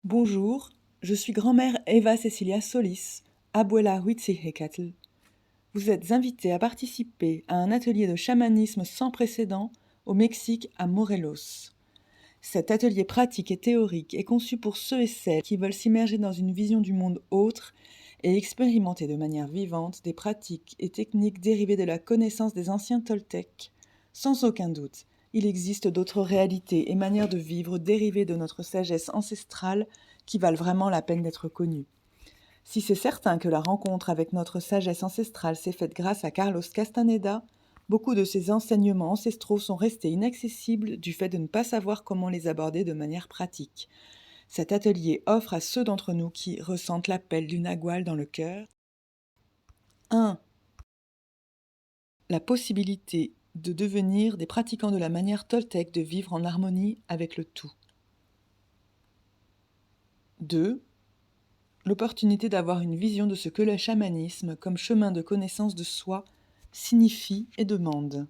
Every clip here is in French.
Bonjour, je suis grand-mère Eva Cecilia Solis, Abuela Huitzihecatl. Vous êtes invitée à participer à un atelier de chamanisme sans précédent au Mexique à Morelos. Cet atelier pratique et théorique est conçu pour ceux et celles qui veulent s'immerger dans une vision du monde autre et expérimenter de manière vivante des pratiques et techniques dérivées de la connaissance des anciens Toltecs. Sans aucun doute, il existe d'autres réalités et manières de vivre dérivées de notre sagesse ancestrale qui valent vraiment la peine d'être connues. Si c'est certain que la rencontre avec notre sagesse ancestrale s'est faite grâce à Carlos Castaneda, beaucoup de ces enseignements ancestraux sont restés inaccessibles du fait de ne pas savoir comment les aborder de manière pratique. Cet atelier offre à ceux d'entre nous qui ressentent l'appel du Nagual dans le cœur 1. La possibilité de devenir des pratiquants de la manière toltèque de vivre en harmonie avec le tout. 2. L'opportunité d'avoir une vision de ce que le chamanisme, comme chemin de connaissance de soi, signifie et demande.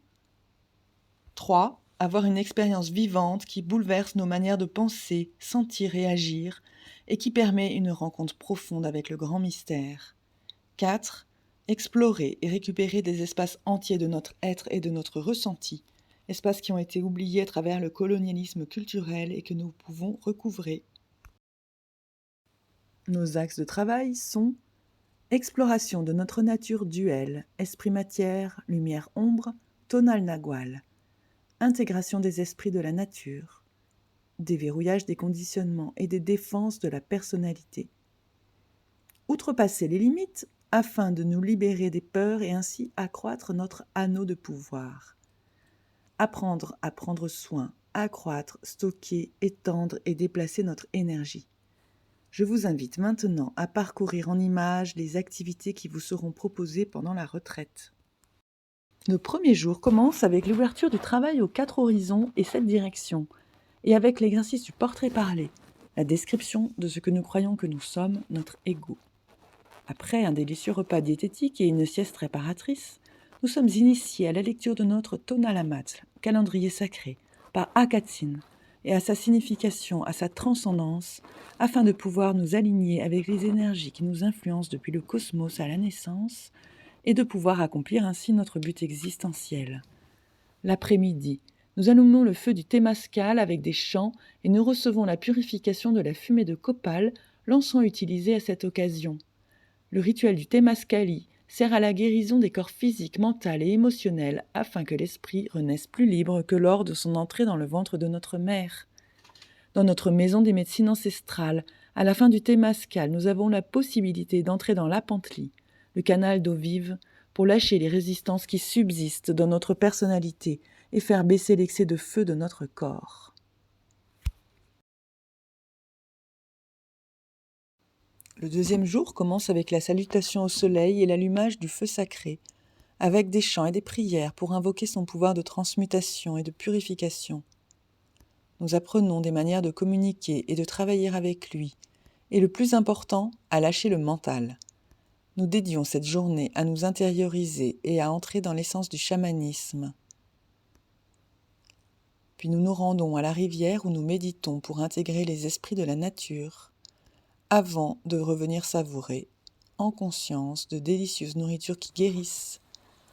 3. Avoir une expérience vivante qui bouleverse nos manières de penser, sentir et agir, et qui permet une rencontre profonde avec le grand mystère. 4. Explorer et récupérer des espaces entiers de notre être et de notre ressenti, espaces qui ont été oubliés à travers le colonialisme culturel et que nous pouvons recouvrer. Nos axes de travail sont exploration de notre nature duelle, esprit-matière, lumière-ombre, tonal nagual, intégration des esprits de la nature, déverrouillage des conditionnements et des défenses de la personnalité. Outrepasser les limites afin de nous libérer des peurs et ainsi accroître notre anneau de pouvoir. Apprendre à prendre soin, accroître, stocker, étendre et déplacer notre énergie. Je vous invite maintenant à parcourir en images les activités qui vous seront proposées pendant la retraite. Le premier jour commence avec l'ouverture du travail aux 4 horizons et 7 directions, et avec l'exercice du portrait parlé, la description de ce que nous croyons que nous sommes, notre ego. Après un délicieux repas diététique et une sieste réparatrice, nous sommes initiés à la lecture de notre Tonalamatl, calendrier sacré, par Akatsin, et à sa signification, à sa transcendance, afin de pouvoir nous aligner avec les énergies qui nous influencent depuis le cosmos à la naissance, et de pouvoir accomplir ainsi notre but existentiel. L'après-midi, nous allumons le feu du Témascal avec des chants et nous recevons la purification de la fumée de copal, l'encens utilisé à cette occasion. Le rituel du Témascali sert à la guérison des corps physiques, mental et émotionnels afin que l'esprit renaisse plus libre que lors de son entrée dans le ventre de notre mère. Dans notre maison des médecines ancestrales, à la fin du Témascal, nous avons la possibilité d'entrer dans l'apantli, le canal d'eau vive, pour lâcher les résistances qui subsistent dans notre personnalité et faire baisser l'excès de feu de notre corps. Le deuxième jour commence avec la salutation au soleil et l'allumage du feu sacré, avec des chants et des prières pour invoquer son pouvoir de transmutation et de purification. Nous apprenons des manières de communiquer et de travailler avec lui, et le plus important, à lâcher le mental. Nous dédions cette journée à nous intérioriser et à entrer dans l'essence du chamanisme. Puis nous nous rendons à la rivière où nous méditons pour intégrer les esprits de la nature, avant de revenir savourer, en conscience, de délicieuses nourritures qui guérissent.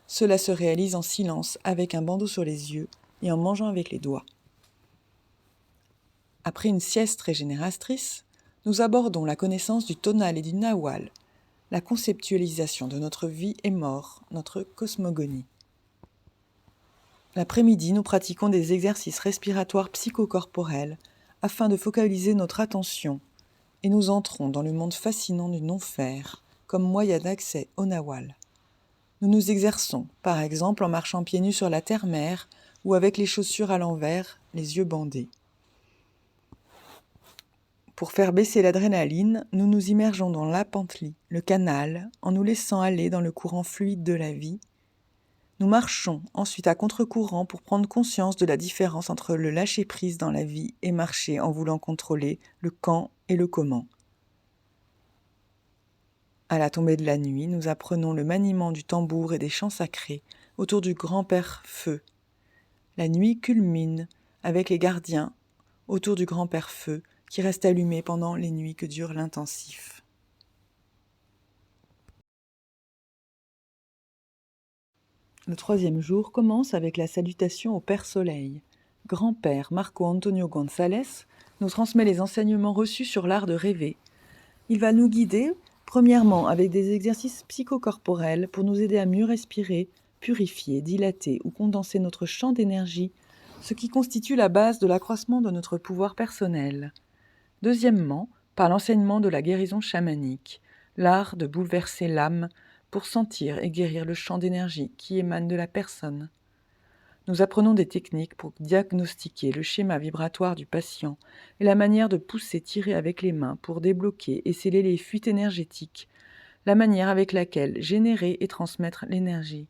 Cela se réalise en silence, avec un bandeau sur les yeux et en mangeant avec les doigts. Après une sieste régénératrice, nous abordons la connaissance du tonal et du nawal, la conceptualisation de notre vie et mort, notre cosmogonie. L'après-midi, nous pratiquons des exercices respiratoires psychocorporels afin de focaliser notre attention et nous entrons dans le monde fascinant du non-faire comme moyen d'accès au nawal. Nous nous exerçons, par exemple en marchant pieds nus sur la terre-mère ou avec les chaussures à l'envers, les yeux bandés. Pour faire baisser l'adrénaline, nous nous immergeons dans l'apantli, le canal, en nous laissant aller dans le courant fluide de la vie. Nous marchons ensuite à contre-courant pour prendre conscience de la différence entre le lâcher-prise dans la vie et marcher en voulant contrôler le quand et le comment. À la tombée de la nuit, nous apprenons le maniement du tambour et des chants sacrés autour du grand-père Feu. La nuit culmine avec les gardiens autour du grand-père Feu qui reste allumée pendant les nuits que dure l'intensif. Le 3e jour commence avec la salutation au Père Soleil. Grand-père Marco Antonio González nous transmet les enseignements reçus sur l'art de rêver. Il va nous guider, premièrement, avec des exercices psychocorporels pour nous aider à mieux respirer, purifier, dilater ou condenser notre champ d'énergie, ce qui constitue la base de l'accroissement de notre pouvoir personnel. Deuxièmement, par l'enseignement de la guérison chamanique, l'art de bouleverser l'âme pour sentir et guérir le champ d'énergie qui émane de la personne. Nous apprenons des techniques pour diagnostiquer le schéma vibratoire du patient et la manière de pousser, tirer avec les mains pour débloquer et sceller les fuites énergétiques, la manière avec laquelle générer et transmettre l'énergie.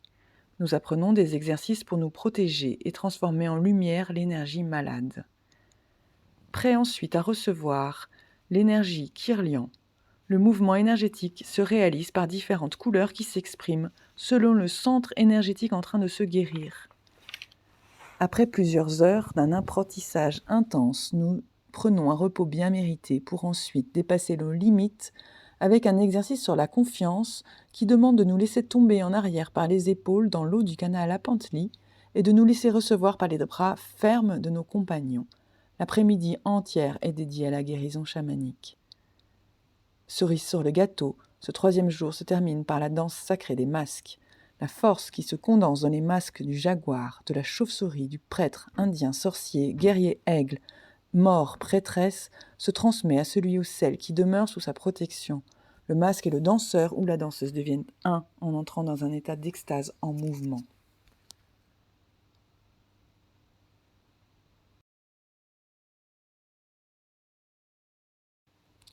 Nous apprenons des exercices pour nous protéger et transformer en lumière l'énergie malade. Prêt ensuite à recevoir l'énergie Kirlian, le mouvement énergétique se réalise par différentes couleurs qui s'expriment selon le centre énergétique en train de se guérir. Après plusieurs heures d'un apprentissage intense, nous prenons un repos bien mérité pour ensuite dépasser nos limites avec un exercice sur la confiance qui demande de nous laisser tomber en arrière par les épaules dans l'eau du canal à Panteley et de nous laisser recevoir par les bras fermes de nos compagnons. L'après-midi entière est dédiée à la guérison chamanique. Cerise sur le gâteau, ce 3e jour se termine par la danse sacrée des masques. La force qui se condense dans les masques du jaguar, de la chauve-souris, du prêtre, indien, sorcier, guerrier, aigle, mort, prêtresse, se transmet à celui ou celle qui demeure sous sa protection. Le masque et le danseur ou la danseuse deviennent un en entrant dans un état d'extase en mouvement.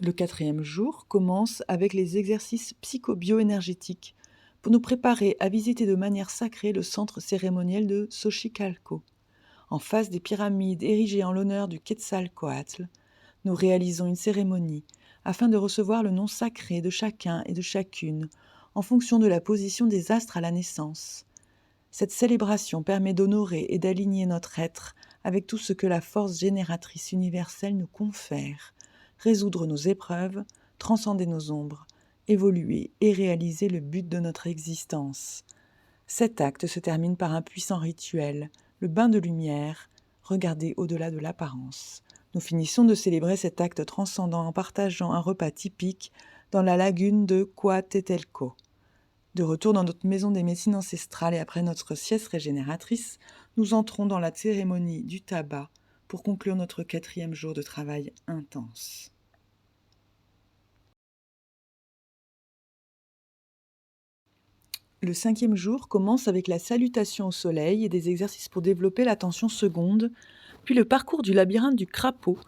Le 4e jour commence avec les exercices psycho-bioénergétiques pour nous préparer à visiter de manière sacrée le centre cérémoniel de Xochicalco. En face des pyramides érigées en l'honneur du Quetzalcoatl, nous réalisons une cérémonie afin de recevoir le nom sacré de chacun et de chacune en fonction de la position des astres à la naissance. Cette célébration permet d'honorer et d'aligner notre être avec tout ce que la force génératrice universelle nous confère, résoudre nos épreuves, transcender nos ombres, évoluer et réaliser le but de notre existence. Cet acte se termine par un puissant rituel, le bain de lumière, regardez au-delà de l'apparence. Nous finissons de célébrer cet acte transcendant en partageant un repas typique dans la lagune de Coatetelco. De retour dans notre maison des médecines ancestrales et après notre sieste régénératrice, nous entrons dans la cérémonie du tabac pour conclure notre 4e jour de travail intense. Le 5e jour commence avec la salutation au soleil et des exercices pour développer l'attention seconde, puis le parcours du labyrinthe du crapaud.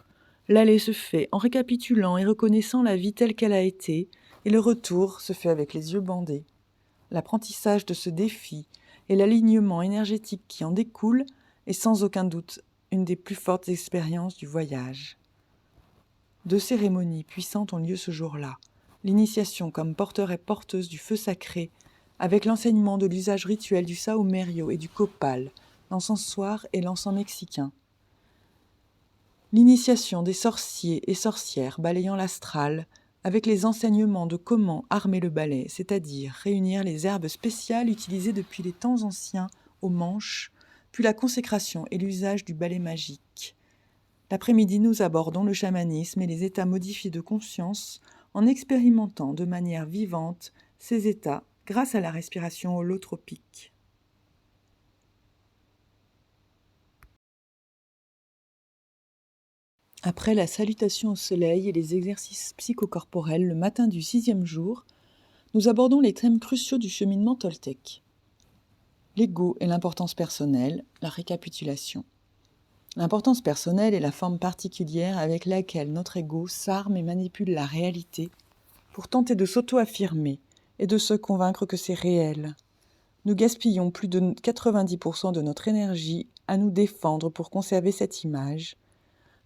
L'aller se fait en récapitulant et reconnaissant la vie telle qu'elle a été, et le retour se fait avec les yeux bandés. L'apprentissage de ce défi et l'alignement énergétique qui en découle est sans aucun doute une des plus fortes expériences du voyage. 2 cérémonies puissantes ont lieu ce jour-là. L'initiation comme porteur et porteuse du feu sacré, avec l'enseignement de l'usage rituel du sahumerio et du copal, l'encensoir et l'encens mexicain. L'initiation des sorciers et sorcières balayant l'astral, avec les enseignements de comment armer le balai, c'est-à-dire réunir les herbes spéciales utilisées depuis les temps anciens aux manches, puis la consécration et l'usage du balai magique. L'après-midi, nous abordons le chamanisme et les états modifiés de conscience en expérimentant de manière vivante ces états grâce à la respiration holotropique. Après la salutation au soleil et les exercices psychocorporels le matin du 6e jour, nous abordons les thèmes cruciaux du cheminement toltèque. L'ego et l'importance personnelle, la récapitulation. L'importance personnelle est la forme particulière avec laquelle notre ego s'arme et manipule la réalité pour tenter de s'auto-affirmer et de se convaincre que c'est réel. Nous gaspillons plus de 90% de notre énergie à nous défendre pour conserver cette image.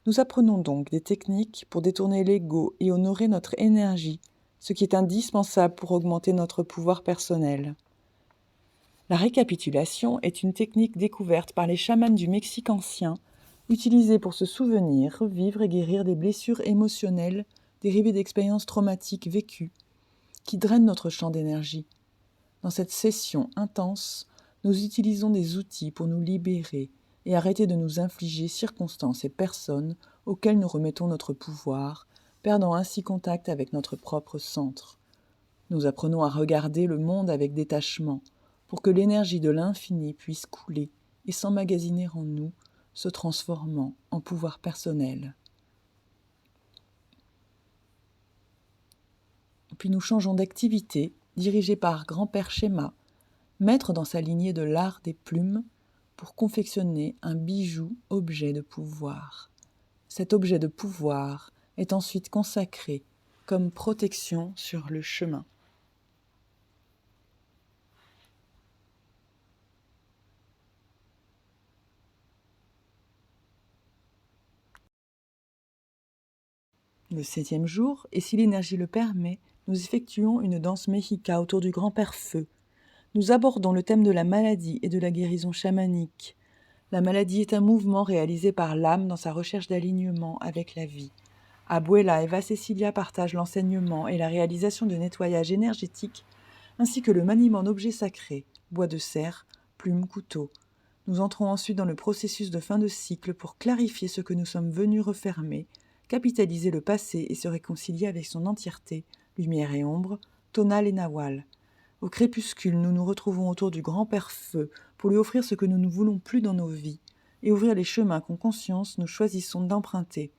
Nous apprenons donc des techniques pour détourner l'ego et honorer notre énergie, ce qui est indispensable pour augmenter notre pouvoir personnel. La récapitulation est une technique découverte par les chamans du Mexique ancien utilisée pour se souvenir, revivre et guérir des blessures émotionnelles dérivées d'expériences traumatiques vécues, qui drainent notre champ d'énergie. Dans cette session intense, nous utilisons des outils pour nous libérer et arrêter de nous infliger circonstances et personnes auxquelles nous remettons notre pouvoir, perdant ainsi contact avec notre propre centre. Nous apprenons à regarder le monde avec détachement, pour que l'énergie de l'infini puisse couler et s'emmagasiner en nous, se transformant en pouvoir personnel. Puis nous changeons d'activité, dirigée par Grand-Père Shéma, maître dans sa lignée de l'art des plumes, pour confectionner un bijou objet de pouvoir. Cet objet de pouvoir est ensuite consacré comme protection sur le chemin. Le 7e jour, et si l'énergie le permet, nous effectuons une danse mexica autour du grand-père Feu. Nous abordons le thème de la maladie et de la guérison chamanique. La maladie est un mouvement réalisé par l'âme dans sa recherche d'alignement avec la vie. Abuela Eva Cecilia partagent l'enseignement et la réalisation de nettoyage énergétique, ainsi que le maniement d'objets sacrés, bois de serre, plumes, couteaux. Nous entrons ensuite dans le processus de fin de cycle pour clarifier ce que nous sommes venus refermer, capitaliser le passé et se réconcilier avec son entièreté, lumière et ombre, tonal et nawal. Au crépuscule, nous nous retrouvons autour du grand-père Feu pour lui offrir ce que nous ne voulons plus dans nos vies et ouvrir les chemins qu'en conscience nous choisissons d'emprunter.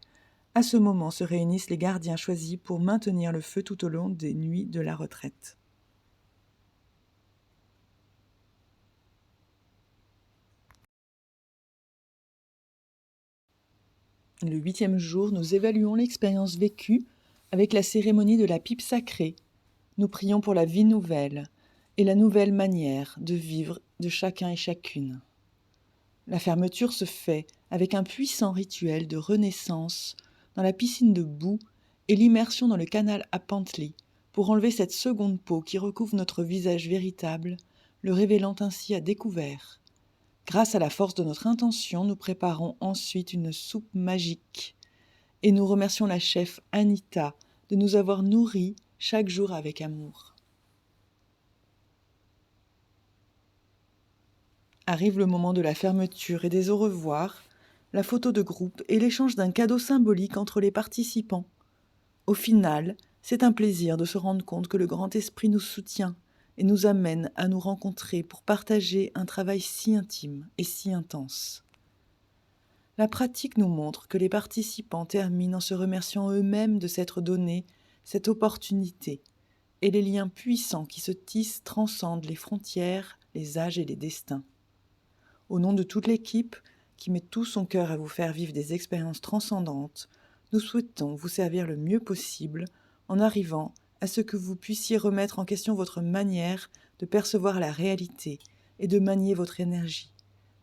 À ce moment se réunissent les gardiens choisis pour maintenir le feu tout au long des nuits de la retraite. Le 8e jour, nous évaluons l'expérience vécue avec la cérémonie de la pipe sacrée. Nous prions pour la vie nouvelle et la nouvelle manière de vivre de chacun et chacune. La fermeture se fait avec un puissant rituel de renaissance dans la piscine de boue et l'immersion dans le canal à Pantley pour enlever cette seconde peau qui recouvre notre visage véritable, le révélant ainsi à découvert. Grâce à la force de notre intention, nous préparons ensuite une soupe magique et nous remercions la chef Anita de nous avoir nourris chaque jour avec amour. Arrive le moment de la fermeture et des au revoir, la photo de groupe et l'échange d'un cadeau symbolique entre les participants. Au final, c'est un plaisir de se rendre compte que le grand esprit nous soutient et nous amène à nous rencontrer pour partager un travail si intime et si intense. La pratique nous montre que les participants terminent en se remerciant eux-mêmes de s'être donné cette opportunité, et les liens puissants qui se tissent transcendent les frontières, les âges et les destins. Au nom de toute l'équipe, qui met tout son cœur à vous faire vivre des expériences transcendantes, nous souhaitons vous servir le mieux possible en arrivant à ce que vous puissiez remettre en question votre manière de percevoir la réalité et de manier votre énergie.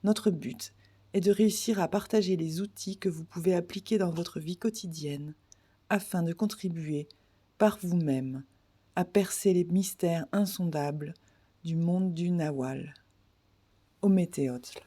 Notre but est de réussir à partager les outils que vous pouvez appliquer dans votre vie quotidienne afin de contribuer par vous-même à percer les mystères insondables du monde du Nawal. Ometeotl.